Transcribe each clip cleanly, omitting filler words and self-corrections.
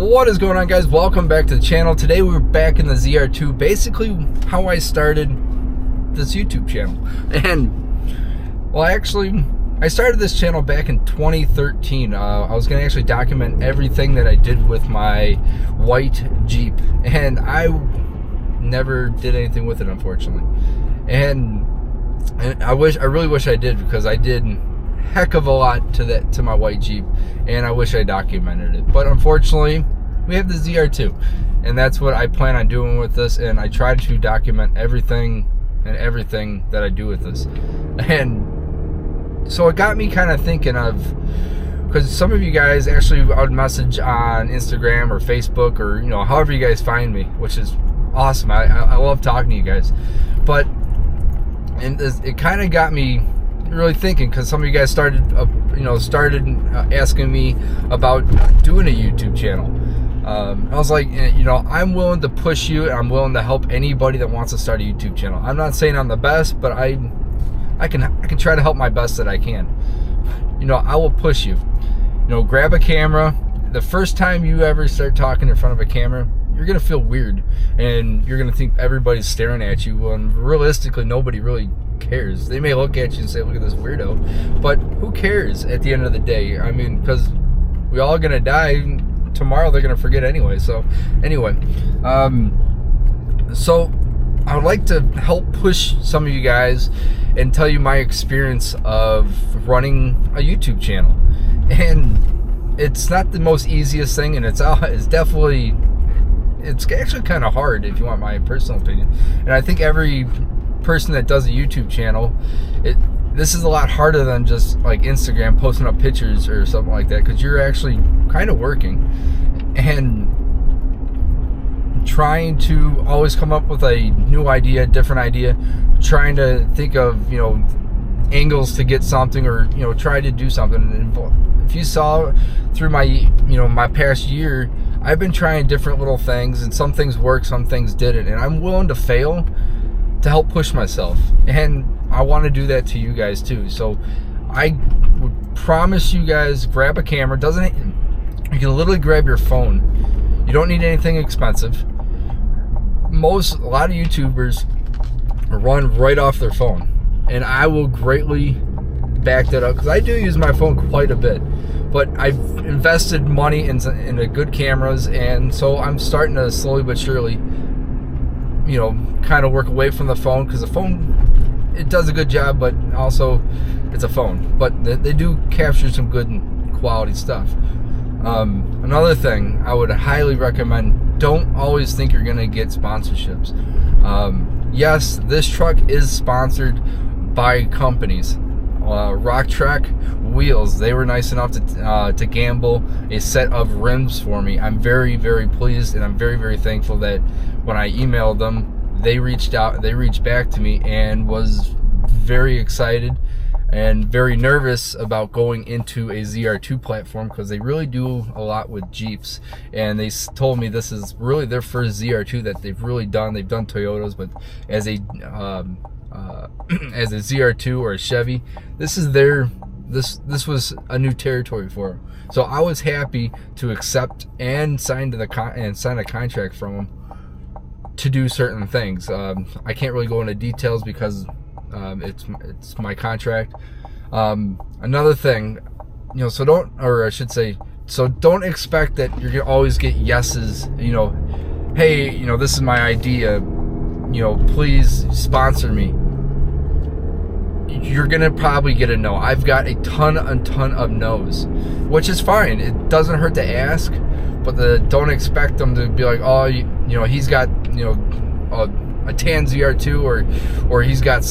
What is going on, guys? Welcome back to the channel. Today we're back in the ZR2, basically how I started this YouTube channel. And well, actually I started this channel back in 2013. I was going to actually document everything that I did with my white Jeep, and I never did anything with it, unfortunately. And I really wish I did, because I did heck of a lot to my white Jeep, and I wish I documented it. But unfortunately, we have the ZR2, and that's what I plan on doing with this. And I try to document everything that I do with this. And so it got me kind of thinking of, because some of you guys actually would message on Instagram or Facebook, or however you guys find me, which is awesome. I love talking to you guys. But it kind of got me really thinking, because some of you guys started asking me about doing a YouTube channel. I was like, I'm willing to push you, and I'm willing to help anybody that wants to start a YouTube channel. I'm not saying I'm the best, but I can try to help my best that I can. I will push you. Grab a camera. The first time you ever start talking in front of a camera, you're gonna feel weird, and you're gonna think everybody's staring at you, when realistically nobody really cares. They may look at you and say, look at this weirdo, but who cares at the end of the day? I mean, because we all gonna die. Tomorrow they're gonna forget anyway. So anyway, so I would like to help push some of you guys and tell you my experience of running a YouTube channel. And it's not the most easiest thing, and it's actually kind of hard, if you want my personal opinion. And I think every person that does a YouTube channel, this is a lot harder than just like Instagram posting up pictures or something like that, because you're actually kind of working and trying to always come up with a new idea, different idea, trying to think of angles to get something, or try to do something. And if you saw through my my past year, I've been trying different little things, and some things work, some things didn't, and I'm willing to fail to help push myself. And I want to do that to you guys too. So I would promise you guys, grab a camera. You can literally grab your phone. You don't need anything expensive. A lot of YouTubers run right off their phone, and I will greatly back that up, because I do use my phone quite a bit. But I've invested money in the good cameras, and so I'm starting to slowly but surely, kind of work away from the phone, because the phone, it does a good job, but also it's a phone. But they do capture some good quality stuff. Another thing I would highly recommend: don't always think you're gonna get sponsorships. Yes, this truck is sponsored by companies. Rocktrix wheels, they were nice enough to gamble a set of rims for me. I'm very, very pleased, and I'm very, very thankful that when I emailed them, they reached back to me, and was very excited and very nervous about going into a ZR2 platform, because they really do a lot with Jeeps. And they told me this is really their first ZR2 that they've really done. They've done Toyotas, but as a ZR2 or a Chevy, this was a new territory for them. So I was happy to accept and sign a contract from them to do certain things. I can't really go into details, because it's my contract. Another thing, so don't expect that you're gonna always get yeses. Hey, this is my idea, please sponsor me. You're gonna probably get a no. I've got a ton of no's, which is fine. It doesn't hurt to ask, but don't expect them to be like, oh, he's got a tan ZR2, or he's got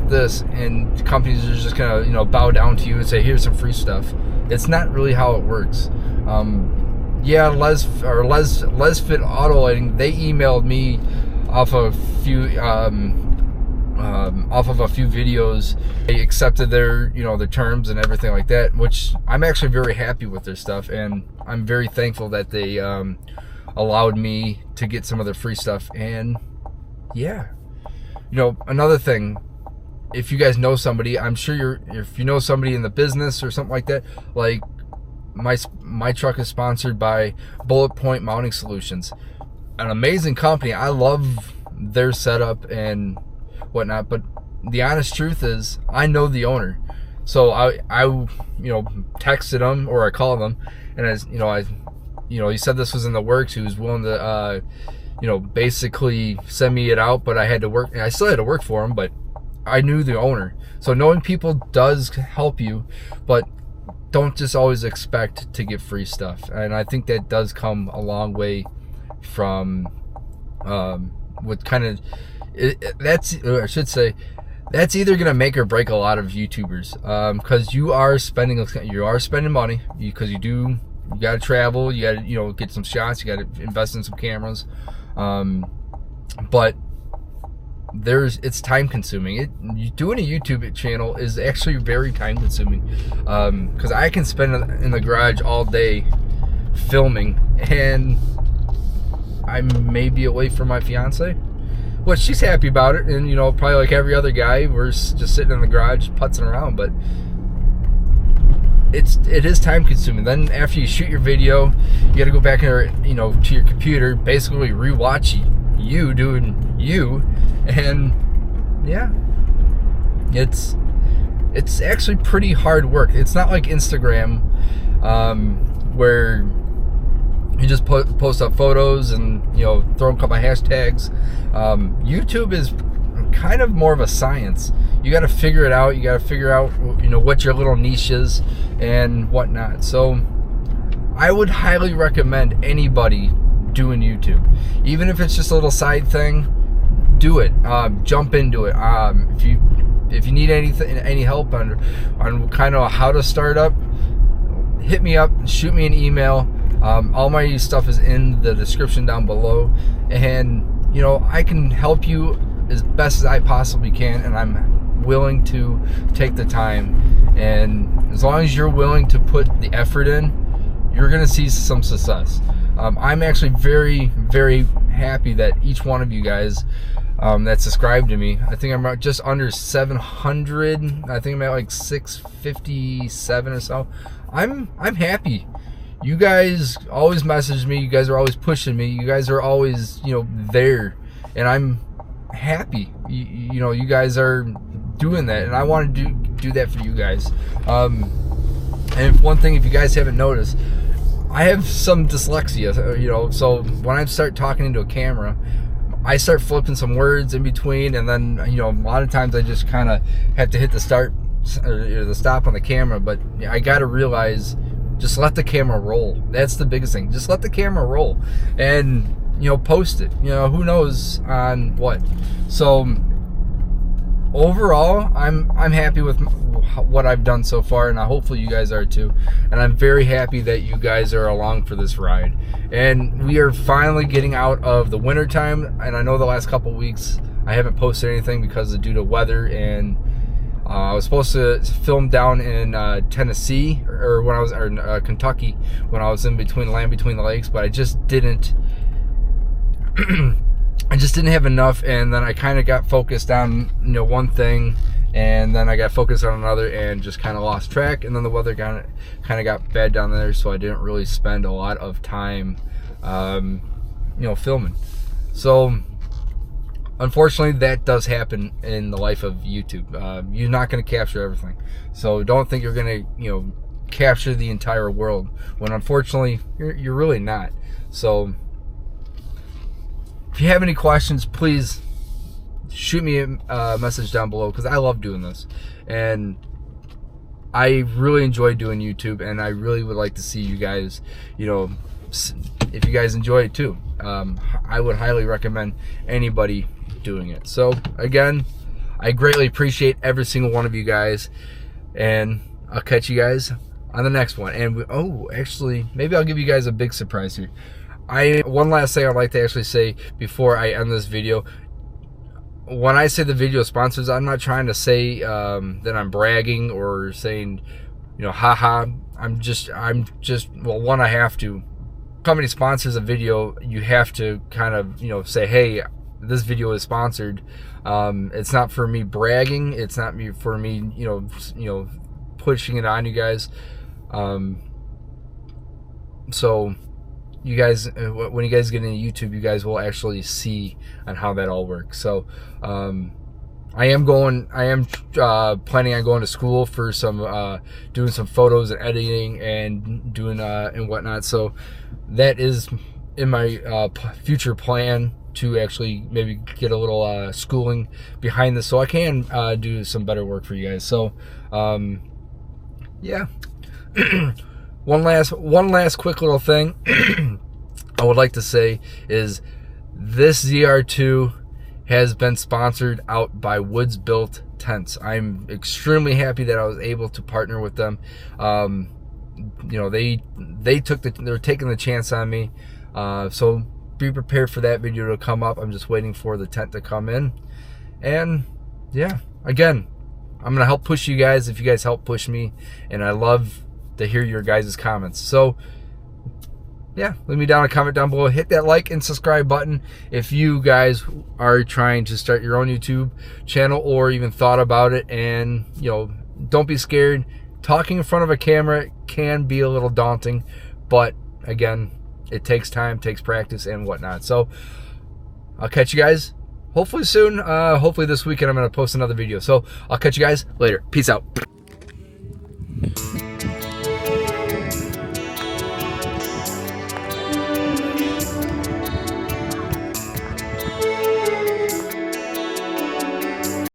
this, and companies are just gonna bow down to you and say, here's some free stuff. It's not really how it works. Yeah, Les Fit Auto Lighting, they emailed me off of a few videos. They accepted their their terms and everything like that, which I'm actually very happy with their stuff, and I'm very thankful that they allowed me to get some of their free stuff. And yeah, another thing, if you guys know somebody, I'm sure if you know somebody in the business or something like that, like my truck is sponsored by Bullet Point Mounting Solutions, an amazing company. I love their setup and whatnot, but the honest truth is I know the owner. So I texted him, or I called him, and he said this was in the works. He was willing to basically send me it out, but I still had to work for him, but I knew the owner. So knowing people does help you, but don't just always expect to get free stuff. And I think that does come a long way from what kind of that's either gonna make or break a lot of YouTubers, because you are spending money, because you gotta travel, you gotta get some shots, you gotta invest in some cameras, but it's time consuming. Doing a YouTube channel is actually very time consuming, because I can spend in the garage all day filming, and I may be away from my fiance. Well, she's happy about it, and probably like every other guy, we're just sitting in the garage putzing around. But it is time consuming. Then after you shoot your video, you got to go back to your computer, basically rewatch you doing you, and yeah, it's actually pretty hard work. It's not like Instagram, where you just post up photos and throw a couple of hashtags. YouTube is kind of more of a science. You got to figure it out. You got to figure out what your little niche is and whatnot. So I would highly recommend anybody doing YouTube, even if it's just a little side thing. Do it. Jump into it. If you need any help on kind of how to start up, hit me up. Shoot me an email. All my stuff is in the description down below, and I can help you as best as I possibly can, and I'm willing to take the time. And as long as you're willing to put the effort in, you're gonna see some success. I'm actually very, very happy that each one of you guys that subscribed to me, I think I'm just under 700. I think I'm at like 657 or so. I'm happy. You guys always message me. You guys are always pushing me. You guys are always, there, and I'm happy. You guys are doing that, and I want to do that for you guys. And one thing, if you guys haven't noticed, I have some dyslexia. So when I start talking into a camera, I start flipping some words in between, and then a lot of times I just kind of have to hit the start or the stop on the camera. But I got to realize, just let the camera roll. That's the biggest thing. Just let the camera roll, and post it. Who knows on what. So overall, I'm happy with what I've done so far, and hopefully you guys are too. And I'm very happy that you guys are along for this ride. And we are finally getting out of the winter time. And I know the last couple weeks I haven't posted anything because due to weather, and I was supposed to film down in Tennessee, or when I was Kentucky, when I was in land between the lakes, but I just didn't. I just didn't have enough, and then I kind of got focused on one thing, and then I got focused on another, and just kind of lost track. And then the weather kind of got bad down there, so I didn't really spend a lot of time, filming. So unfortunately, that does happen in the life of YouTube. You're not going to capture everything, so don't think you're going to capture the entire world, when unfortunately you're really not. So if you have any questions, please shoot me a message down below, because I love doing this, and I really enjoy doing YouTube, and I really would like to see you guys, if you guys enjoy it too. I would highly recommend anybody doing it. So again, I greatly appreciate every single one of you guys, and I'll catch you guys on the next one. And actually, maybe I'll give you guys a big surprise here. One last thing I'd like to actually say before I end this video. When I say the video sponsors, I'm not trying to say that I'm bragging or saying, haha. I'm just, well, one, I have to. Company sponsors a video, you have to kind of, say, hey, this video is sponsored. It's not for me bragging. It's not for me, pushing it on you guys. So you guys, when you guys get into YouTube, you guys will actually see on how that all works. So I am planning on going to school for some doing some photos and editing and doing and whatnot. So that is in my future plan, to actually maybe get a little schooling behind this, so I can do some better work for you guys. So yeah. One last quick little thing I would like to say is this ZR2 has been sponsored out by Woods Built Tents. I'm extremely happy that I was able to partner with them. You know, they're taking the chance on me. So be prepared for that video to come up. I'm just waiting for the tent to come in. And yeah, again, I'm gonna help push you guys if you guys help push me, and I love to hear your guys' comments. So yeah, leave me down a comment down below. Hit that like and subscribe button if you guys are trying to start your own YouTube channel or even thought about it. And you know, don't be scared. Talking in front of a camera can be a little daunting, but again, it takes time, takes practice and whatnot. So I'll catch you guys hopefully soon. Hopefully this weekend I'm going to post another video. So I'll catch you guys later. Peace out.